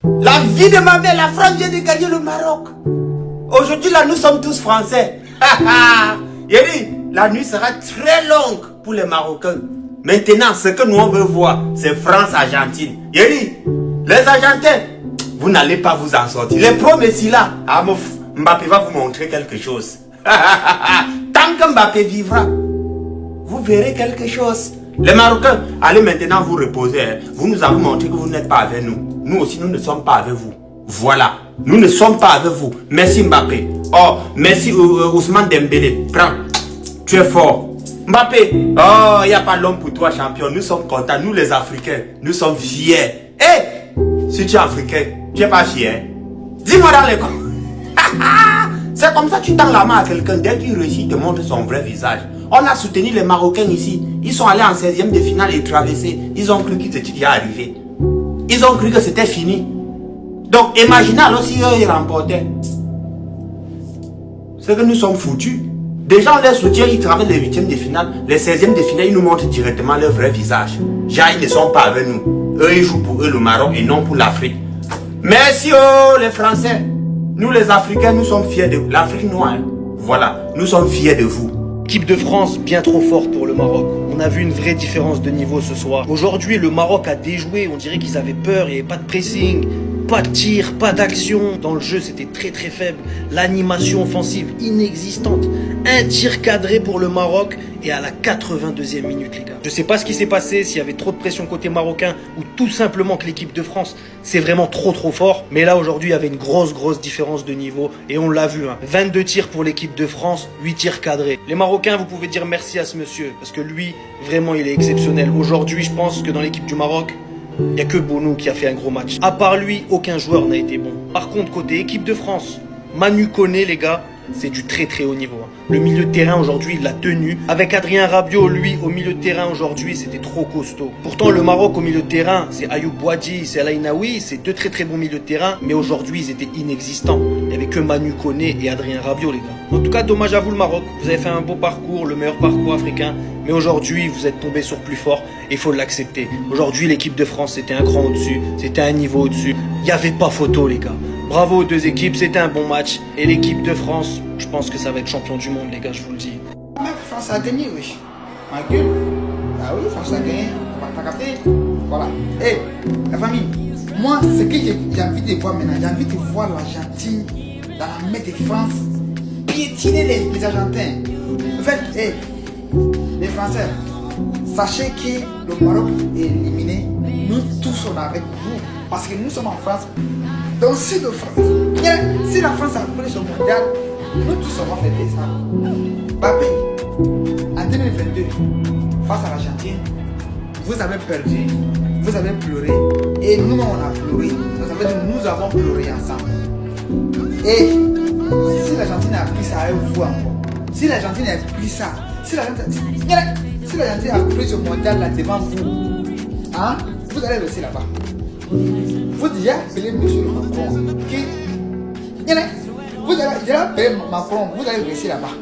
La vie de ma mère, la France vient de gagner le Maroc. Aujourd'hui, là, nous sommes tous Français. Yéri, la nuit sera très longue pour les Marocains. Maintenant, ce que nous on veut voir, c'est France-Argentine. Yéri, les Argentins, vous n'allez pas vous en sortir. Les pros Messi là, Mbappé va vous montrer quelque chose. Tant que Mbappé vivra, vous verrez quelque chose. Les Marocains, allez maintenant vous reposer. Vous nous avez montré que vous n'êtes pas avec nous. Nous aussi, nous ne sommes pas avec vous. Voilà. Nous ne sommes pas avec vous. Merci Mbappé. Oh, merci Ousmane Dembélé. Prends. Tu es fort. Mbappé. Oh, il n'y a pas l'homme pour toi, champion. Nous sommes contents. Nous les Africains, nous sommes fiers. Eh, si tu es Africain, tu n'es pas fier. Dis-moi dans les coins. C'est comme ça que tu tends la main à quelqu'un. Dès qu'il réussit, il te montre son vrai visage. On a soutenu les Marocains ici. Ils sont allés en 16e de finale et traversés. Ils ont cru qu'ils étaient déjà arrivés. Ils ont cru que c'était fini. Donc, imaginez alors si eux, ils remportaient. C'est que nous sommes foutus. Déjà, on les soutient, ils traversent les 8e de finale. Les 16e de finale, ils nous montrent directement leur vrai visage. Déjà, ils ne sont pas avec nous. Eux, ils jouent pour eux le Maroc et non pour l'Afrique. Merci, oh, les Français. Nous, les Africains, nous sommes fiers de vous. L'Afrique noire, hein. Voilà, nous sommes fiers de vous. Équipe de France bien trop forte pour le Maroc. On a vu une vraie différence de niveau ce soir. Aujourd'hui, le Maroc a déjoué. On dirait qu'ils avaient peur. Il n'y avait pas de pressing, pas de tir, pas d'action. Dans le jeu, c'était très très faible. L'animation offensive inexistante. Un tir cadré pour le Maroc et à la 82e minute, les gars. Je sais pas ce qui s'est passé, s'il y avait trop de pression côté marocain ou tout simplement que l'équipe de France, c'est vraiment trop fort. Mais là, aujourd'hui, il y avait une grosse différence de niveau et on l'a vu. 22 tirs pour l'équipe de France, 8 tirs cadrés. Les Marocains, vous pouvez dire merci à ce monsieur parce que lui, vraiment, il est exceptionnel. Aujourd'hui, je pense que dans l'équipe du Maroc, il n'y a que Bonou qui a fait un gros match. À part lui, aucun joueur n'a été bon. Par contre, côté équipe de France, Manu Koné, les gars, c'est du très haut niveau. Le milieu de terrain aujourd'hui, il l'a tenu. Avec Adrien Rabiot, lui, au milieu de terrain aujourd'hui, c'était trop costaud. Pourtant, le Maroc au milieu de terrain, c'est Ayoub Boadji, c'est Alainaoui, c'est deux très bons milieux de terrain. Mais aujourd'hui, ils étaient inexistants. Il n'y avait que Manu Koné et Adrien Rabiot, les gars. En tout cas, dommage à vous le Maroc. Vous avez fait un beau parcours, le meilleur parcours africain. Mais aujourd'hui, vous êtes tombé sur plus fort et il faut l'accepter. Aujourd'hui, l'équipe de France, c'était un cran au-dessus. C'était un niveau au-dessus. Il n'y avait pas photo, les gars. Bravo aux deux équipes, c'était un bon match. Et l'équipe de France, je pense que ça va être champion du monde, les gars, je vous le dis. Mais France a gagné, oui. Ma gueule. Ah oui, France a gagné. T'as capté? Voilà. Hé, la famille, moi, ce que j'ai envie de voir maintenant, j'ai envie de voir l'Argentine dans la main de France piétiner les Argentins. En fait, hé, les Français, sachez que le Maroc est éliminé. Nous tous, on est avec vous. Parce que nous sommes en France. Donc si la France a pris ce mondial, nous tous avons fait ça. Mbappé, en 2022, face à l'Argentine, vous avez perdu, vous avez pleuré, et nous on a pleuré. Ça veut dire que nous avons pleuré ensemble. Et si l'Argentine a pris ça avec vous encore, si l'Argentine a pris ça, si l'Argentine a pris ce mondial là devant vous, hein, vous allez rester là-bas. Vous déjà appelé M. Macron. Vous allez appeler Macron, vous allez rester là-bas.